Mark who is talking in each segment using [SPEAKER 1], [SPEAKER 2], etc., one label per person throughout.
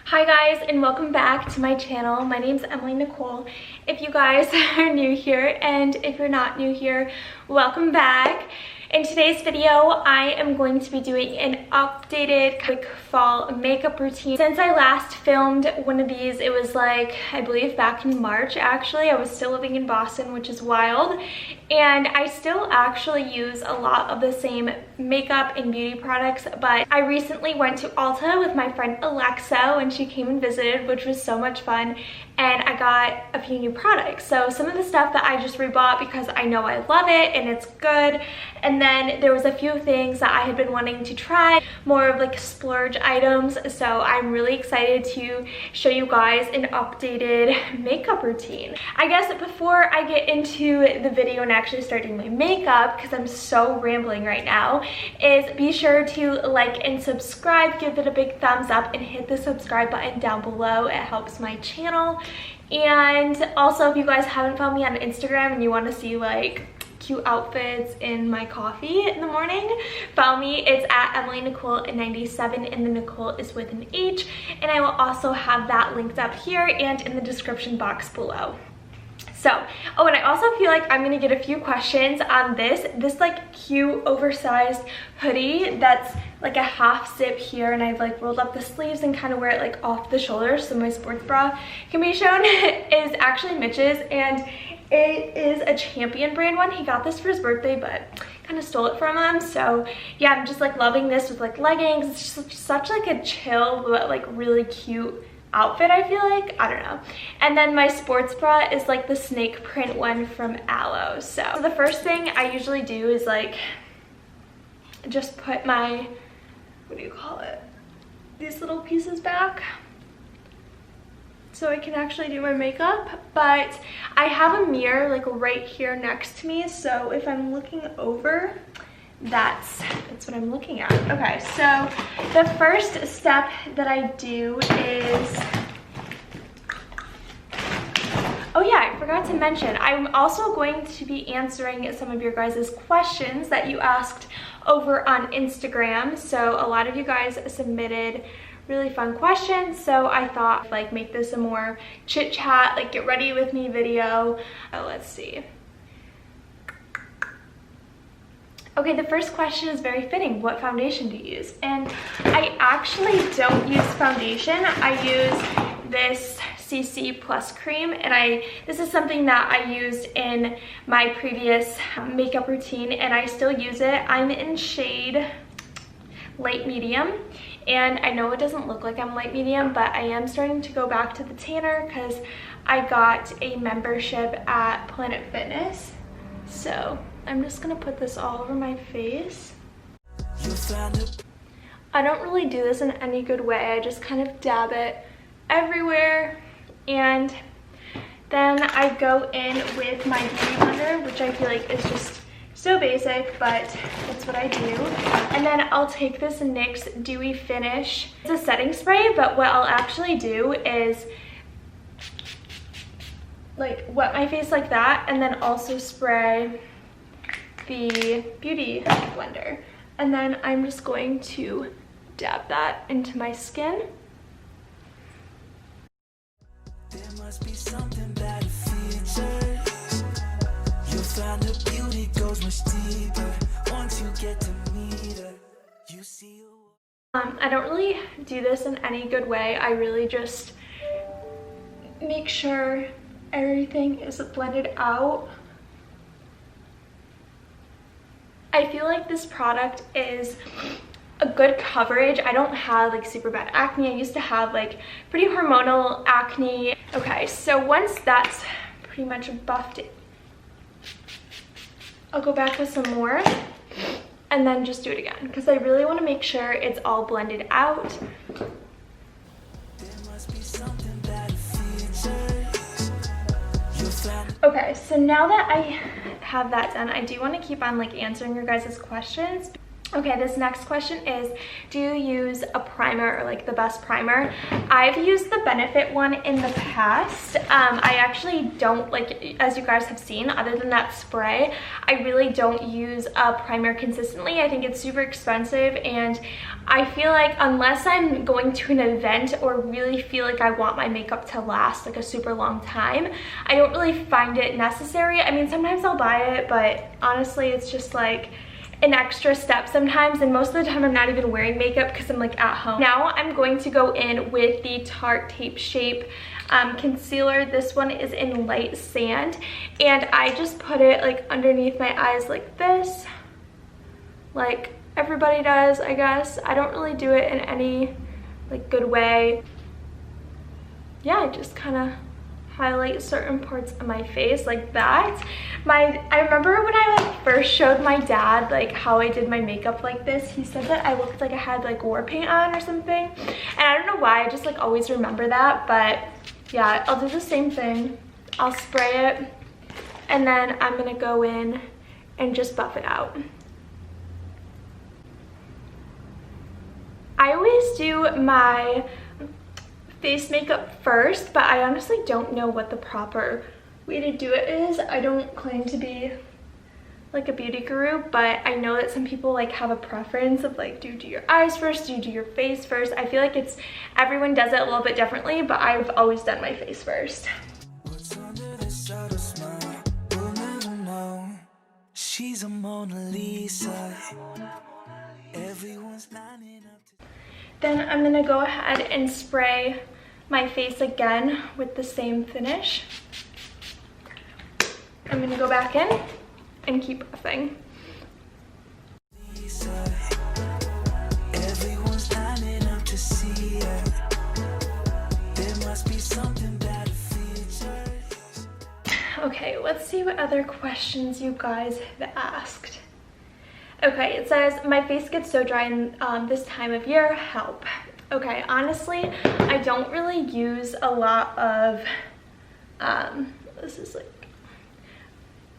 [SPEAKER 1] Hi guys, and welcome back to my channel. My name's Emily Nicole. If you guys are new here, and if you're not new here, welcome back. In today's video, I am going to be doing an updated quick fall makeup routine. Since I last filmed one of these, it was like, I believe back in March actually. I was still living in Boston, which is wild. And I still actually use a lot of the same makeup and beauty products, but I recently went to Ulta with my friend Alexa when she came and visited, which was so much fun. And I got a few new products. So some of the stuff that I just rebought because I know I love it and it's good. And then there was a few things that I had been wanting to try, more of like splurge items. So I'm really excited to show you guys an updated makeup routine. I guess before I get into the video and actually start doing my makeup, because I'm so rambling right now, is be sure to like and subscribe, give it a big thumbs up, and hit the subscribe button down below. It helps my channel. And also, if you guys haven't found me on Instagram and you want to see like cute outfits in my coffee in the morning, follow me. It's at Emily Nicole 97, and the Nicole is with an H, and I will also have that linked up here and in the description box below. So, oh, and I also feel like I'm gonna get a few questions on this like cute oversized hoodie that's like a half zip here, and I've like rolled up the sleeves and kind of wear it like off the shoulders so my sports bra can be shown. Is actually Mitch's, and it is a Champion brand one. He got this for his birthday, but kind of stole it from him. So yeah, I'm just like loving this with like leggings. It's just such like a chill but like really cute outfit, I feel like. I don't know. And then my sports bra is like the snake print one from Aloe. So the first thing I usually do is like just put my, what do you call it, these little pieces back so I can actually do my makeup. But I have a mirror like right here next to me, so if I'm looking over, that's what I'm looking at. Okay, so the first step that I do is, oh yeah, I forgot to mention, I'm also going to be answering some of your guys' questions that you asked over on Instagram. So a lot of you guys submitted really fun questions, so I thought like make this a more chit chat, like get ready with me video. Let's see. Okay, the first question is very fitting. What foundation do you use? And I actually don't use foundation. I use this CC Plus cream, and this is something that I used in my previous makeup routine, and I still use it. I'm in shade light medium, and I know it doesn't look like I'm light medium, but I am starting to go back to the tanner because I got a membership at Planet Fitness. So I'm just gonna put this all over my face. I don't really do this in any good way. I just kind of dab it everywhere, and then I go in with my beauty blender, which I feel like is just so basic, but that's what I do. And then I'll take this NYX Dewy Finish. It's a setting spray, but what I'll actually do is like wet my face like that, and then also spray the beauty blender, and then I'm just going to dab that into my skin. There must be something that features. You'll find the beauty goes much deeper once you get to meet her. You see. I don't really do this in any good way. I really just make sure everything is blended out. I feel like this product is a good coverage. I don't have like super bad acne. I used to have like pretty hormonal acne. Okay, so once that's pretty much buffed, I'll go back with some more and then just do it again because I really want to make sure it's all blended out. Okay, so now that I have that done, I do want to keep on like answering your guys' questions. Okay, this next question is, do you use a primer or like the best primer? I've used the Benefit one in the past. I actually don't, like, as you guys have seen, other than that spray, I really don't use a primer consistently. I think it's super expensive, and I feel like unless I'm going to an event or really feel like I want my makeup to last like a super long time, I don't really find it necessary. I mean, sometimes I'll buy it, but honestly, it's just like an extra step sometimes, and most of the time I'm not even wearing makeup because I'm like at home. Now I'm going to go in with the Tarte Tape Shape concealer. This one is in Light Sand, and I just put it like underneath my eyes like this, like everybody does, I guess. I don't really do it in any like good way. Yeah, I just kind of highlight certain parts of my face like that. I remember when I like first showed my dad like how I did my makeup like this, he said that I looked like I had like war paint on or something, and I don't know why, I just like always remember that. But yeah, I'll do the same thing. I'll spray it, and then I'm gonna go in and just buff it out. I always do my face makeup first, but I honestly don't know what the proper way to do it is. I don't claim to be like a beauty guru, but I know that some people like have a preference of like, do you do your eyes first, do you do your face first? I feel like everyone does it a little bit differently, but I've always done my face first. What's under this outer smile? We'll never know. She's a Mona Lisa. Everyone's lining up to... Then I'm gonna go ahead and spray my face again with the same finish. I'm gonna go back in and keep buffing. Everyone's lining up to see her. There must be something better features. Okay, let's see what other questions you guys have asked. Okay, it says, my face gets so dry in this time of year, help. Okay, honestly, I don't really use a lot of, this is like,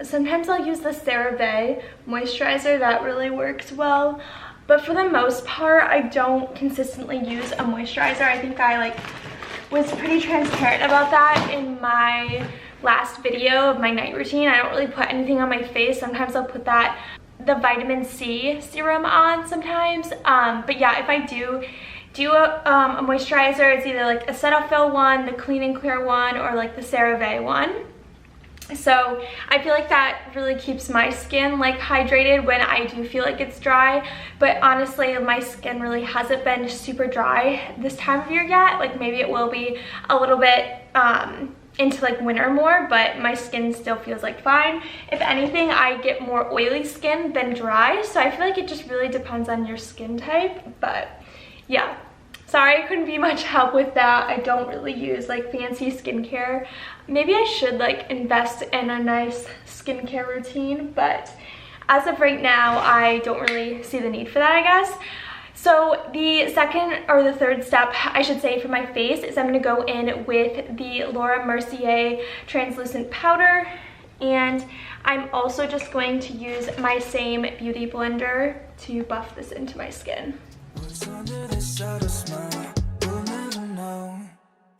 [SPEAKER 1] sometimes I'll use the CeraVe moisturizer, that really works well. But for the most part, I don't consistently use a moisturizer. I think I like was pretty transparent about that in my last video of my night routine. I don't really put anything on my face. Sometimes I'll put the vitamin C serum on sometimes, but yeah, if I do a moisturizer, it's either like a Cetaphil one, the Clean and Clear one, or like the CeraVe one. So I feel like that really keeps my skin like hydrated when I do feel like it's dry. But honestly, my skin really hasn't been super dry this time of year yet. Like maybe it will be a little bit into like winter more, but my skin still feels like fine. If anything, I get more oily skin than dry, so I feel like it just really depends on your skin type. But yeah, sorry I couldn't be much help with that. I don't really use like fancy skincare. Maybe I should like invest in a nice skincare routine, but as of right now, I don't really see the need for that, I guess. So the second or the third step, I should say, for my face is I'm going to go in with the Laura Mercier translucent powder, and I'm also just going to use my same beauty blender to buff this into my skin. What's under this outer smile? We'll never know.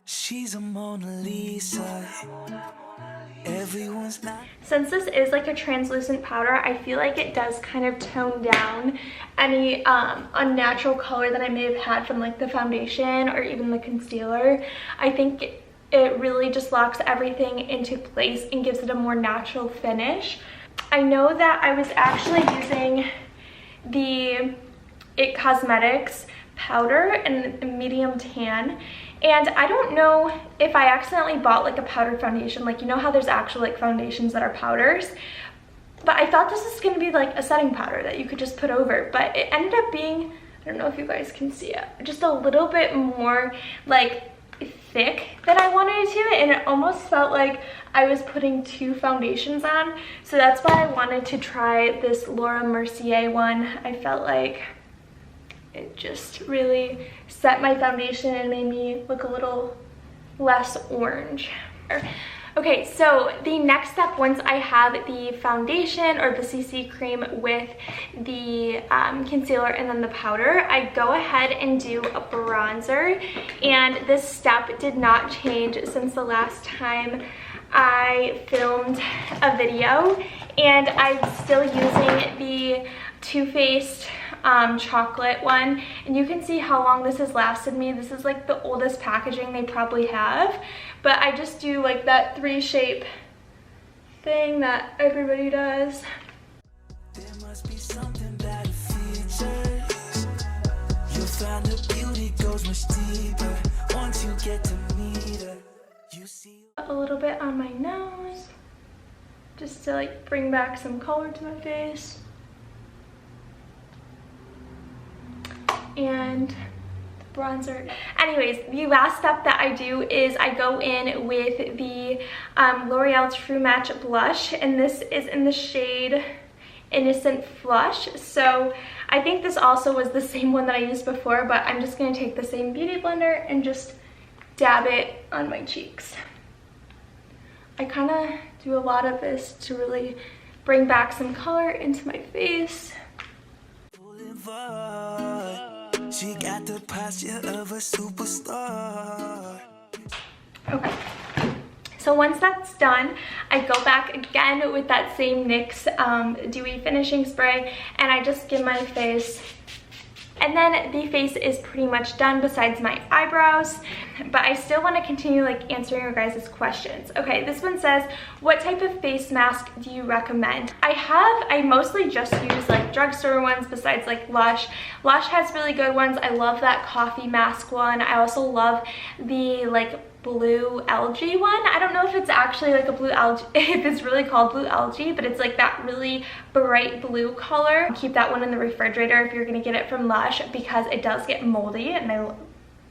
[SPEAKER 1] She's a Mona Lisa. Everyone's not. Since this is like a translucent powder, I feel like it does kind of tone down any unnatural color that I may have had from like the foundation or even the concealer. I think it really just locks everything into place and gives it a more natural finish. I know that I was actually using the It Cosmetics powder in medium tan, and I don't know if I accidentally bought like a powdered foundation. Like, you know how there's actual like foundations that are powders, but I thought this was going to be like a setting powder that you could just put over, but it ended up being, I don't know if you guys can see it, just a little bit more like thick than I wanted it to, and it almost felt like I was putting two foundations on. So that's why I wanted to try this Laura Mercier one. I felt like it just really set my foundation and made me look a little less orange. Okay, so the next step, once I have the foundation or the CC cream with the concealer and then the powder, I go ahead and do a bronzer. And this step did not change since the last time I filmed a video. And I'm still using the Too Faced chocolate one, and you can see how long this has lasted me. This is like the oldest packaging they probably have, but I just do like that 3-shape thing that everybody does.
[SPEAKER 2] There must be something that features. You'll find the beauty goes much deeper once you get to meet her. You see
[SPEAKER 1] A little bit on my nose just to like bring back some color to my face. And bronzer. Anyways, the last step that I do is I go in with the L'Oreal True Match blush, and this is in the shade Innocent Flush. So I think this also was the same one that I used before, but I'm just going to take the same beauty blender and just dab it on my cheeks. I kind of do a lot of this to really bring back some color into my face.
[SPEAKER 2] She got the posture of a superstar.
[SPEAKER 1] Okay, so once that's done, I go back again with that same NYX Dewy Finishing Spray, and I just give my face, and then the face is pretty much done besides my eyebrows, but I still want to continue like answering your guys' questions. Okay, this one says, what type of face mask do you recommend? I mostly just use like drugstore ones besides like Lush. Lush has really good ones. I love that coffee mask one. I also love the like blue algae one. I don't know if it's actually like a blue algae, if it's really called blue algae, but it's like that really bright blue color. Keep that one in the refrigerator if you're gonna get it from Lush, because it does get moldy, and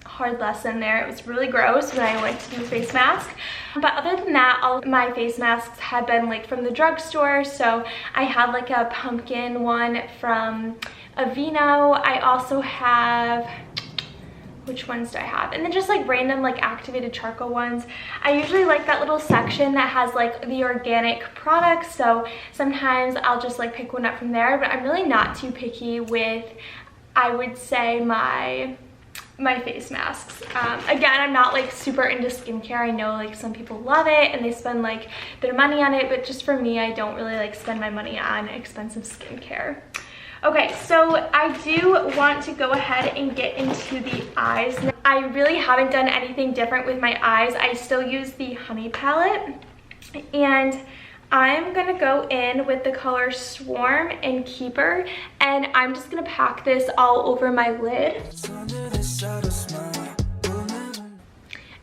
[SPEAKER 1] hard lesson there. It was really gross when I went to do a face mask. But other than that, all my face masks have been like from the drugstore. So I have like a pumpkin one from Aveeno. I also have, which ones do I have? And then just like random like activated charcoal ones. I usually like that little section that has like the organic products, so sometimes I'll just like pick one up from there, but I'm really not too picky with, I would say, my face masks. Again, I'm not like super into skincare. I know like some people love it and they spend like their money on it, but just for me, I don't really like spend my money on expensive skincare. Okay, so I do want to go ahead and get into the eyes. I really haven't done anything different with my eyes. I still use the Honey palette, and I'm gonna go in with the color Swarm and Keeper, and I'm just gonna pack this all over my lid.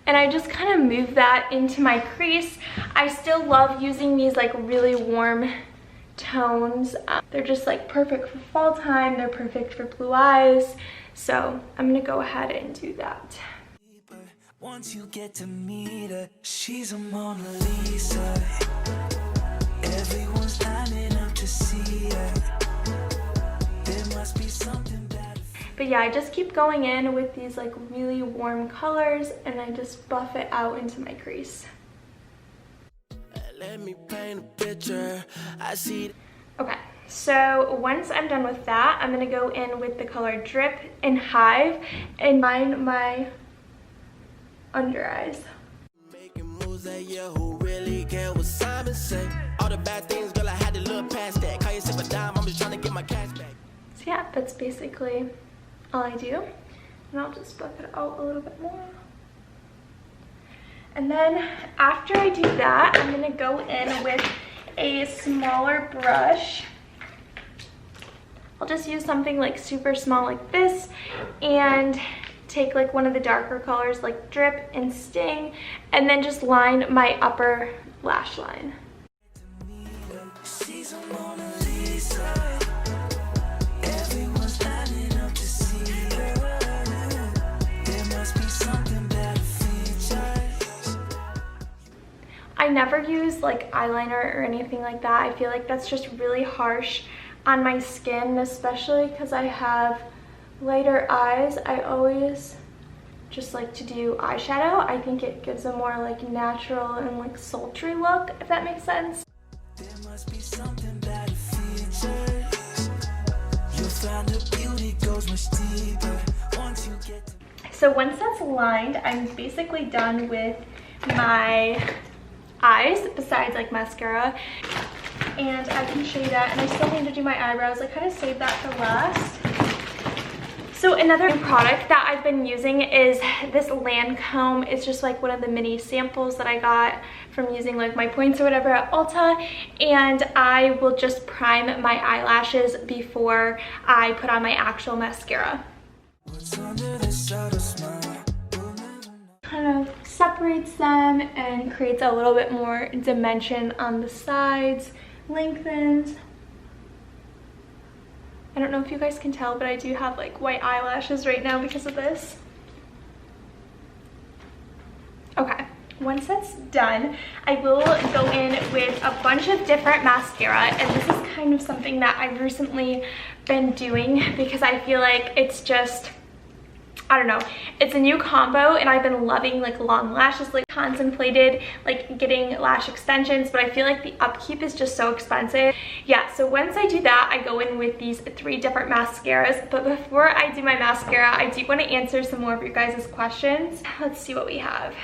[SPEAKER 1] And I just kind of move that into my crease. I still love using these like really warm tones. They're just like perfect for fall time. They're perfect for blue eyes. So I'm gonna go ahead and do that.
[SPEAKER 2] Once you get to meet her, she's a Mona Lisa. Everyone's lining up to see her. There must be something better.
[SPEAKER 1] But yeah, I just keep going in with these like really warm colors, and I just buff it out into my crease.
[SPEAKER 2] Let me paint a picture. I see.
[SPEAKER 1] Okay, so once I'm done with that, I'm gonna go in with the color Drip and Hive and line my under eyes.
[SPEAKER 2] Making moves that year, who really care what Simon say? All the bad things, girl, I had to look past that. Call yourself a dime, I'm just trying to get my cash back.
[SPEAKER 1] So yeah, that's basically all I do. And I'll just buff it out a little bit more. And then after I do that, I'm gonna go in with a smaller brush. I'll just use something like super small like this and take like one of the darker colors like Drip and Sting, and then just line my upper lash line.
[SPEAKER 2] She's a Mona Lisa. Everyone's lining up to see her. There must be something better features.
[SPEAKER 1] I never use like eyeliner or anything like that. I feel like that's just really harsh on my skin, especially because I have lighter eyes. I always just like to do eyeshadow. I think it gives a more like natural and like sultry look, if that makes sense.
[SPEAKER 2] There must be something about a feature. You'll find the beauty goes much deeper once you get to.
[SPEAKER 1] So once that's lined, I'm basically done with my eyes, besides like mascara. And I can show you that, and I still need to do my eyebrows. I kind of saved that for last. So another product that I've been using is this Lancome. It's just like one of the mini samples that I got from using like my points or whatever at Ulta. And I will just prime my eyelashes before I put on my actual mascara. Kind of separates them and creates a little bit more dimension on the sides, lengthens. I don't know if you guys can tell, but I do have like white eyelashes right now because of this. Okay, once that's done, I will go in with a bunch of different mascara, and this is kind of something that I've recently been doing because I feel like it's just, I don't know, it's a new combo, and I've been loving like long lashes. Like contemplated like getting lash extensions, but I feel like the upkeep is just so expensive. Yeah, so once I do that, I go in with these 3 different mascaras. But before I do my mascara, I do want to answer some more of your guys' questions. Let's see what we have.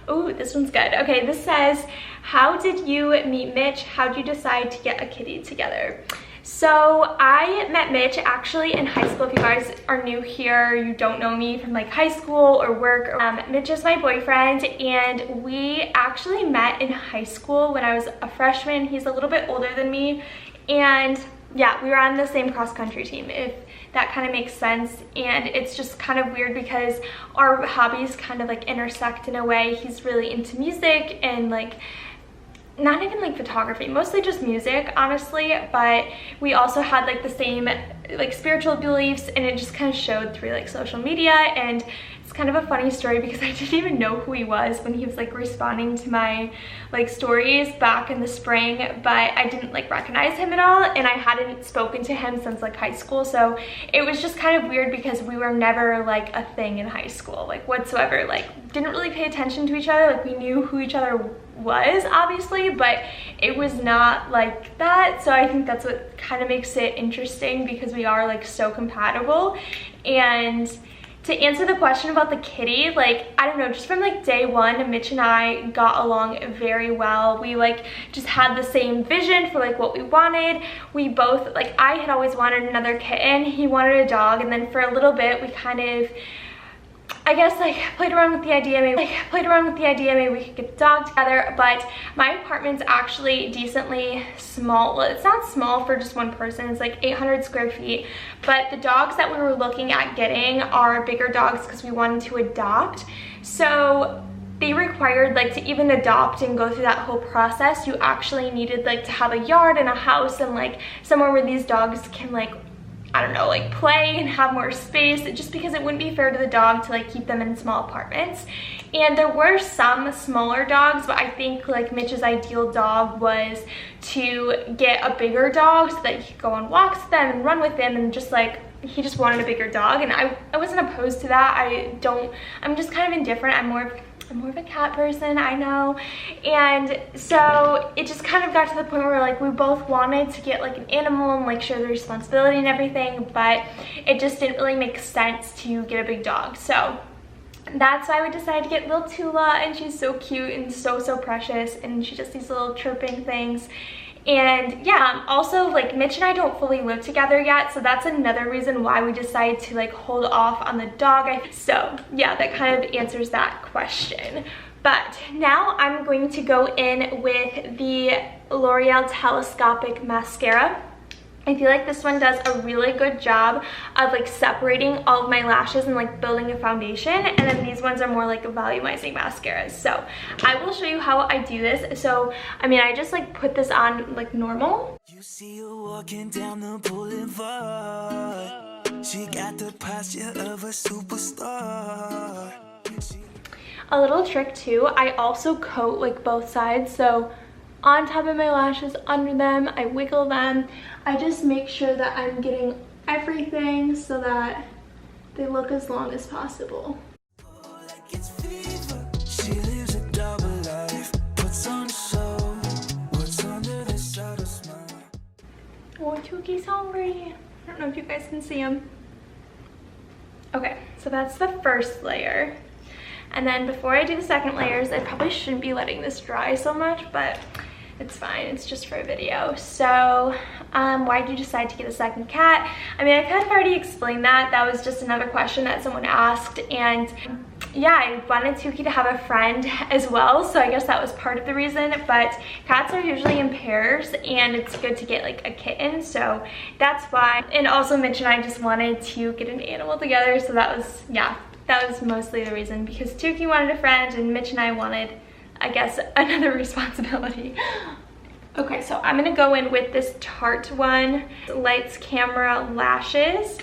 [SPEAKER 1] Oh, this one's good. Okay, this says, how did you meet Mitch? How did you decide to get a kitty together? So I met Mitch actually in high school. If you guys are new here, you don't know me from like high school or work. Mitch is my boyfriend, and we actually met in high school when I was a freshman. He's a little bit older than me, and yeah, we were on the same cross-country team, if that kind of makes sense. And it's just kind of weird because our hobbies kind of like intersect in a way. He's really into music and like not even like photography, mostly just music, honestly, but we also had like the same like spiritual beliefs, and it just kind of showed through like social media. And it's kind of a funny story because I didn't even know who he was when he was like responding to my like stories back in the spring, but I didn't like recognize him at all, and I hadn't spoken to him since like high school. So it was just kind of weird because we were never like a thing in high school, like whatsoever. Like didn't really pay attention to each other. Like we knew who each other was obviously, but it was not like that. So I think that's what kind of makes it interesting, because we are like so compatible. And to answer the question about the kitty, like I don't know, just from like day one, Mitch and I got along very well. We like just had the same vision for like what we wanted. We both, like I had always wanted another kitten, he wanted a dog, and then for a little bit we kind of, I guess, like played around with the idea maybe we could get a dog together. But my apartment's actually decently small. Well, it's not small for just one person, it's like 800 square feet, but the dogs that we were looking at getting are bigger dogs because we wanted to adopt. So they required, like, to even adopt and go through that whole process, you actually needed like to have a yard and a house and like somewhere where these dogs can like, I don't know, like play and have more space, just because it wouldn't be fair to the dog to like keep them in small apartments. And there were some smaller dogs, but I think like Mitch's ideal dog was to get a bigger dog so that he could go on walks with them and run with them, and just like he just wanted a bigger dog. And I wasn't opposed to that. I'm just kind of indifferent. I'm more of a cat person, I know. And so it just kind of got to the point where like we both wanted to get like an animal and like share the responsibility and everything, but it just didn't really make sense to get a big dog. So that's why we decided to get little Tula, and she's so cute and so precious, and she does these little chirping things. And yeah, also like Mitch and I don't fully live together yet, so that's another reason why we decided to like hold off on the dog. So yeah, that kind of answers that question. But now I'm going to go in with the L'Oreal Telescopic Mascara. I feel like this one does a really good job of like separating all of my lashes and like building a foundation, and then these ones are more like volumizing mascaras. So I will show you how I do this. So I mean, I just like put this on like normal.
[SPEAKER 2] You see her walking down the boulevard. She got the posture of a superstar.
[SPEAKER 1] A little trick too, I also coat like both sides. So on top of my lashes, under them, I wiggle them. I just make sure that I'm getting everything so that they look as long as possible. He's hungry. I don't know if you guys can see him. Okay, so that's the first layer. And then before I do the second layers, I probably shouldn't be letting this dry so much, but it's fine, it's just for a video. So why did you decide to get a second cat? I mean, I kind of already explained that. That was just another question that someone asked, and yeah, I wanted Tuki to have a friend as well, so I guess that was part of the reason. But cats are usually in pairs, and it's good to get like a kitten, so that's why. And also Mitch and I just wanted to get an animal together, so that was, yeah, that was mostly the reason, because Tuki wanted a friend and Mitch and I wanted, I guess, another responsibility. Okay, so I'm gonna go in with this Tarte one, Lights Camera Lashes,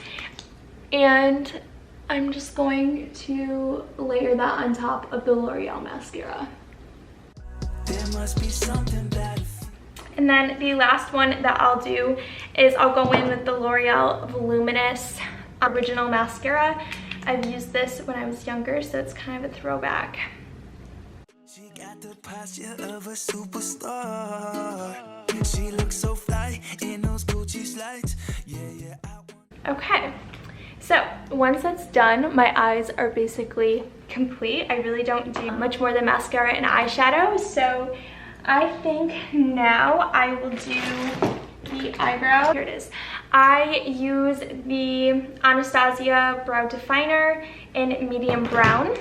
[SPEAKER 1] and I'm just going to layer that on top of the L'Oreal mascara.
[SPEAKER 2] There must be something that
[SPEAKER 1] And then the last one that I'll do is I'll go in with the L'Oreal Voluminous Original Mascara. I've used this when I was younger, so it's kind of a throwback.
[SPEAKER 2] she got the posture of a superstar. She looks so fly in those Gucci slides. Yeah.
[SPEAKER 1] Okay, so once that's done, my eyes are basically complete. I really don't do much more than mascara and eyeshadow, so I think now I will do the eyebrow. Here it is. I use the Anastasia Brow Definer in medium brown,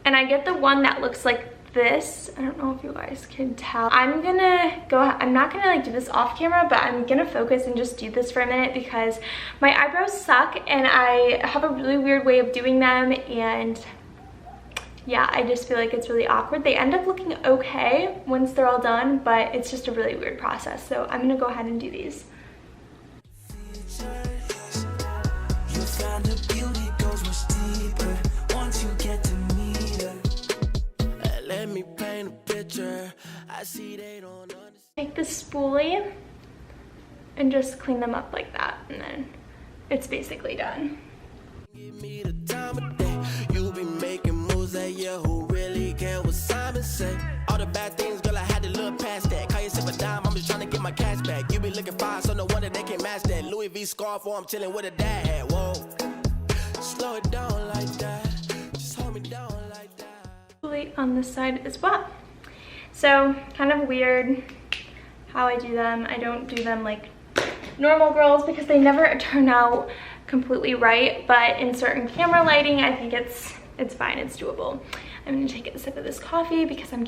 [SPEAKER 1] and I get the one that looks like this. I don't know if you guys can tell. I'm not gonna like do this off camera, but I'm gonna focus and just do this for a minute because my eyebrows suck and I have a really weird way of doing them, and yeah, I just feel like it's really awkward. They end up looking okay once they're all done, but it's just a really weird process. So I'm gonna go ahead and do these.
[SPEAKER 2] You find the beauty goes much deeper once you get to meet her. Let me paint a picture. I see they don't understand.
[SPEAKER 1] Take the spoolie and just clean them up like that, and then it's basically done.
[SPEAKER 2] Give me the time of day. You be making moves that yeah, who really care what Simon say? All the bad things, girl, I had to look past that. Call yourself a dime, I'm just trying to get my cash back. You be looking fine, so no wonder they can't match that. Louis V scarf, or I'm chilling with a dad. Whoa, slow it down like that. Just hold me down like that.
[SPEAKER 1] Spoolie on this side as well. So kind of weird how I do them. I don't do them like normal girls because they never turn out completely right, but in certain camera lighting I think it's fine, it's doable. I'm gonna take a sip of this coffee because I'm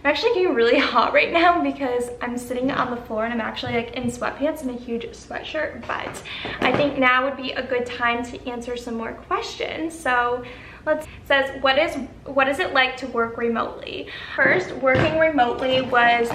[SPEAKER 1] actually getting really hot right now because I'm sitting on the floor and I'm actually like in sweatpants and a huge sweatshirt, but I think now would be a good time to answer some more questions. So it says, what is it like to work remotely? First, working remotely was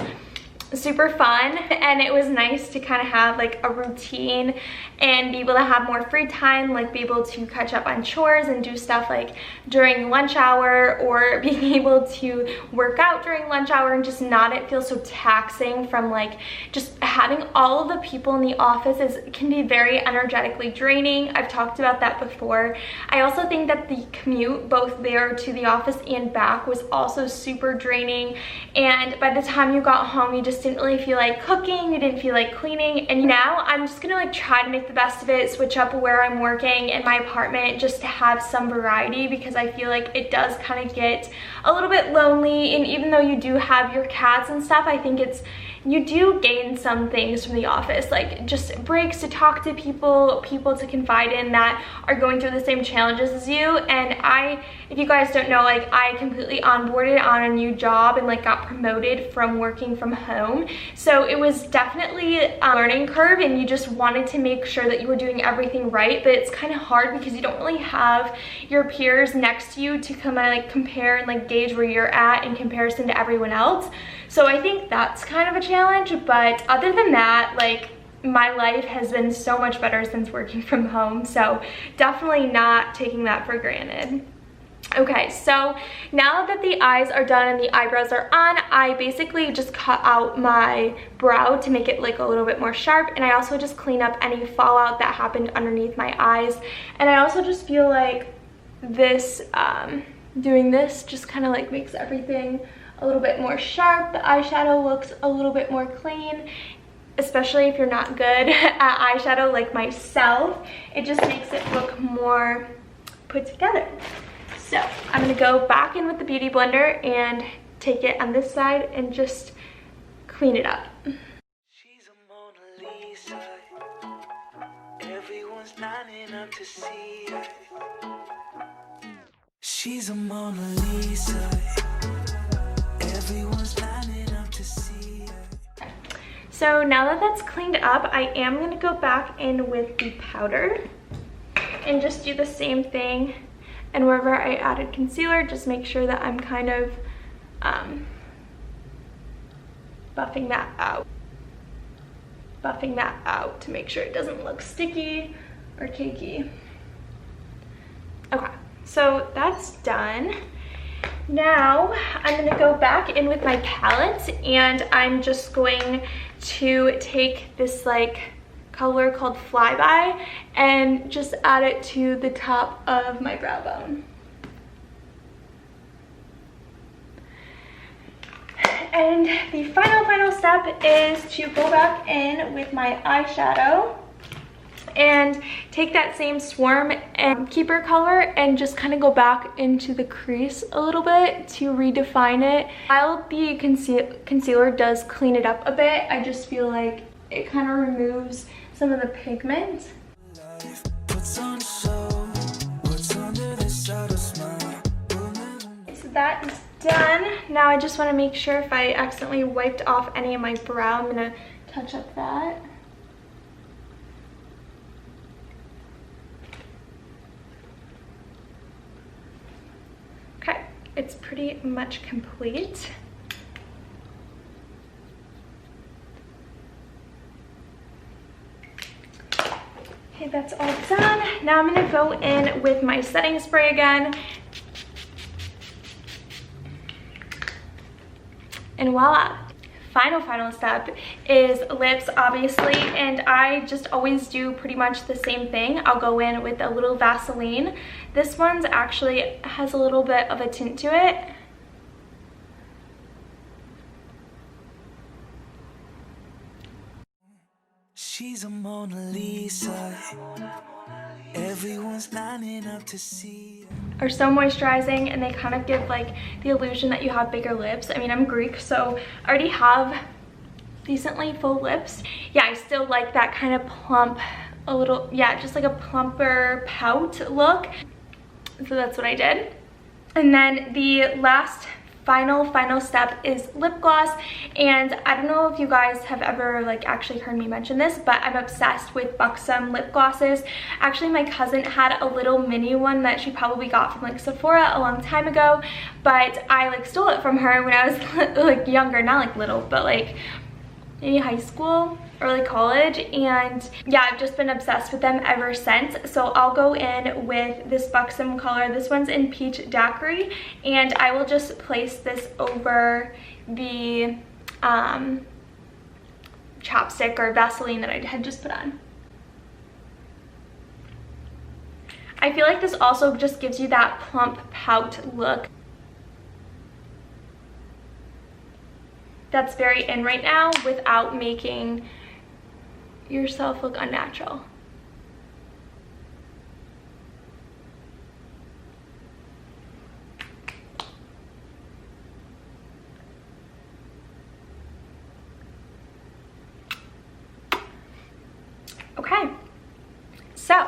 [SPEAKER 1] super fun, and it was nice to kind of have like a routine and be able to have more free time, like be able to catch up on chores and do stuff like during lunch hour, or being able to work out during lunch hour and just not it feel so taxing from like just having all of the people in the office can be very energetically draining. I've talked about that before. I also think that the commute both there to the office and back was also super draining, and by the time you got home you just didn't really feel like cooking, you didn't feel like cleaning. And now I'm just gonna like try to make the best of it, switch up where I'm working in my apartment just to have some variety, because I feel like it does kind of get a little bit lonely. And even though you do have your cats and stuff, I think you do gain some things from the office, like just breaks to talk to people to confide in that are going through the same challenges as you. And if you guys don't know, like I completely onboarded on a new job and like got promoted from working from home. So it was definitely a learning curve, and you just wanted to make sure that you were doing everything right. But it's kind of hard because you don't really have your peers next to you to come and like compare and like gauge where you're at in comparison to everyone else. So I think that's kind of a challenge, but other than that, like my life has been so much better since working from home, so definitely not taking that for granted. Okay, so now that the eyes are done and the eyebrows are on, I basically just cut out my brow to make it like a little bit more sharp, and I also just clean up any fallout that happened underneath my eyes. And I also just feel like this, doing this just kind of like makes everything a little bit more sharp. The eyeshadow looks a little bit more clean, especially if you're not good at eyeshadow like myself, it just makes it look more put together. So I'm gonna go back in with the Beauty Blender and take it on this side and just clean it up.
[SPEAKER 2] She's a Mona Lisa. Everyone's lining up to see her. She's a Mona Lisa. Everyone's lining up to see her.
[SPEAKER 1] So now that that's cleaned up, I am gonna go back in with the powder and just do the same thing. And wherever I added concealer, just make sure that I'm kind of buffing that out to make sure it doesn't look sticky or cakey. Okay, so that's done. Now I'm gonna go back in with my palette, and I'm just going to take this like color called Flyby and just add it to the top of my brow bone. And the final step is to go back in with my eyeshadow and take that same Swarm and Keeper color and just kind of go back into the crease a little bit to redefine it. While the concealer does clean it up a bit, I just feel like it kind of removes some of the pigment. So that is done. Now I just want to make sure if I accidentally wiped off any of my brow, I'm going to touch up that. Okay, it's pretty much complete. Okay, that's all done. Now I'm gonna go in with my setting spray again. And voila. Final step is lips, obviously, and I just always do pretty much the same thing. I'll go in with a little Vaseline. This one's actually has a little bit of a tint to it.
[SPEAKER 2] She's a Mona Lisa. Everyone's lining up to see her.
[SPEAKER 1] Are so moisturizing, and they kind of give like the illusion that you have bigger lips. I mean, I'm Greek, so I already have decently full lips. Yeah, I still like that kind of plump, a little, yeah, just like a plumper pout look. So that's what I did. And then the last final step is lip gloss, and I don't know if you guys have ever like actually heard me mention this, but I'm obsessed with Buxom lip glosses. Actually, my cousin had a little mini one that she probably got from like Sephora a long time ago, but I like stole it from her when I was like younger, not like little, but like maybe high school, early college, and yeah, I've just been obsessed with them ever since. So I'll go in with this Buxom color. This one's in Peach Daiquiri, and I will just place this over the chapstick or Vaseline that I had just put on. I feel like this also just gives you that plump pout look that's very in right now without making yourself look unnatural. Okay, so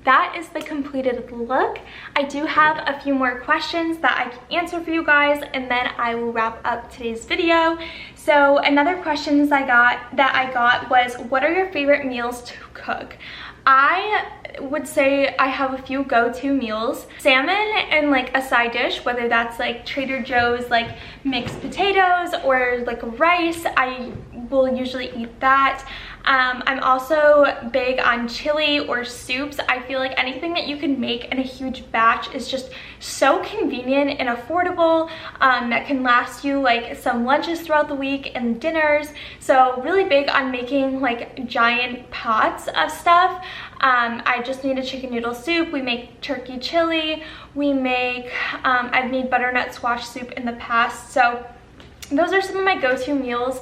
[SPEAKER 1] that is the completed look. I do have a few more questions that I can answer for you guys, and then I will wrap up today's video. So another questions I got was, what are your favorite meals to cook? I would say I have a few go-to meals. Salmon and like a side dish, whether that's like Trader Joe's like mixed potatoes or like rice, I will usually eat that. I'm also big on chili or soups. I feel like anything that you can make in a huge batch is just so convenient and affordable, that can last you like some lunches throughout the week and dinners. So really big on making like giant pots of stuff. I just made a chicken noodle soup. We make turkey chili. We make, I've made butternut squash soup in the past. So those are some of my go-to meals.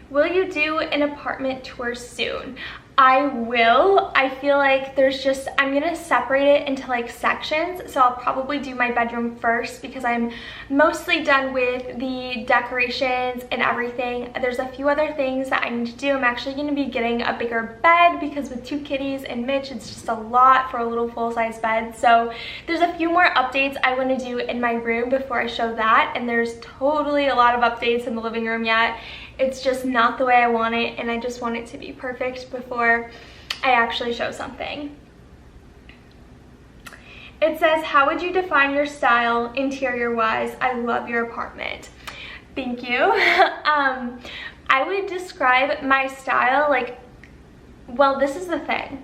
[SPEAKER 1] will you do an apartment tour soon? I will. I feel like I'm gonna separate it into like sections. So I'll probably do my bedroom first because I'm mostly done with the decorations and everything. There's a few other things that I need to do. I'm actually gonna be getting a bigger bed because with 2 kitties and Mitch, it's just a lot for a little full-size bed. So there's a few more updates I wanna do in my room before I show that. And there's totally a lot of updates in the living room yet. It's just not the way I want it, and I just want it to be perfect before I actually show something. It says, how would you define your style interior-wise? I love your apartment. Thank you. I would describe my style like, well, this is the thing.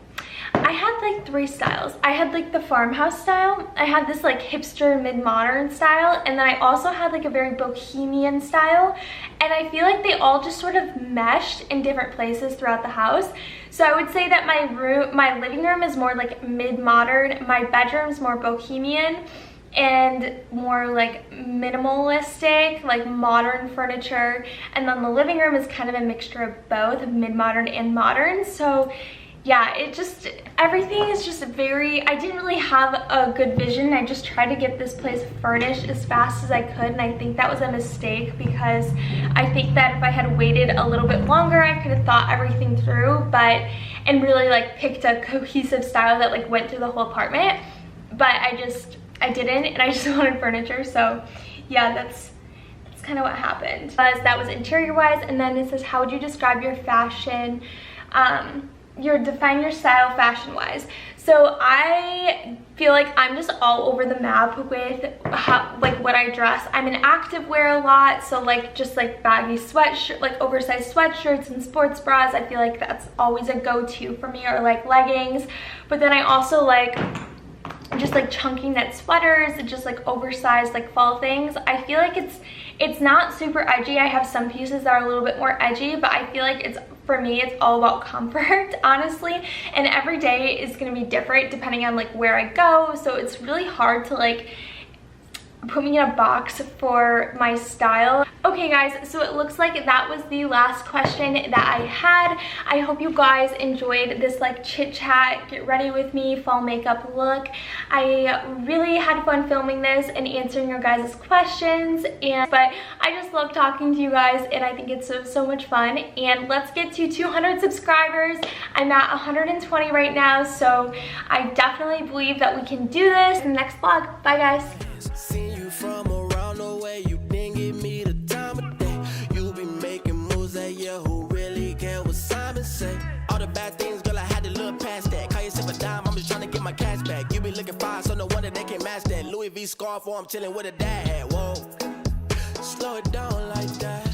[SPEAKER 1] I had like 3 styles. I had like the farmhouse style, I had this like hipster mid-modern style, and then I also had like a very bohemian style, and I feel like they all just sort of meshed in different places throughout the house. So I would say that my living room is more like mid-modern, my bedroom's more bohemian and more like minimalistic, like modern furniture, and then the living room is kind of a mixture of both mid-modern and modern. So yeah, everything is just very, I didn't really have a good vision. I just tried to get this place furnished as fast as I could, and I think that was a mistake because I think that if I had waited a little bit longer, I could have thought everything through, and really like picked a cohesive style that like went through the whole apartment. But I didn't, and I just wanted furniture. So yeah, that's kind of what happened. That was interior wise, and then it says, how would you describe your fashion? Define your style fashion wise. So I feel like I'm just all over the map with what I dress. I'm in active wear a lot, so like just like baggy sweatshirt, like oversized sweatshirts and sports bras. I feel like that's always a go-to for me, or like leggings. But then I also like just like chunky knit sweaters and just like oversized like fall things. I feel like it's not super edgy. I have some pieces that are a little bit more edgy, but I feel like for me, it's all about comfort, honestly. And every day is gonna be different depending on like where I go. So it's really hard to like put me in a box for my style. Okay guys, so it looks like that was the last question that I had. I hope you guys enjoyed this like chit chat, get ready with me, fall makeup look. I really had fun filming this and answering your guys' questions, but I just love talking to you guys, and I think it's so much fun. And let's get to 200 subscribers. I'm at 120 right now, so I definitely believe that we can do this in the next vlog. Bye guys.
[SPEAKER 2] Seen you from around the way, you didn't give me the time of day. You be making moves that yeah, who really care what Simon say? All the bad things, girl, I had to look past that. Call yourself a dime, I'm just trying to get my cash back. You be looking fine, so no wonder they can't match that. Louis V scarf, or I'm chilling with a dad. Whoa, slow it down like that.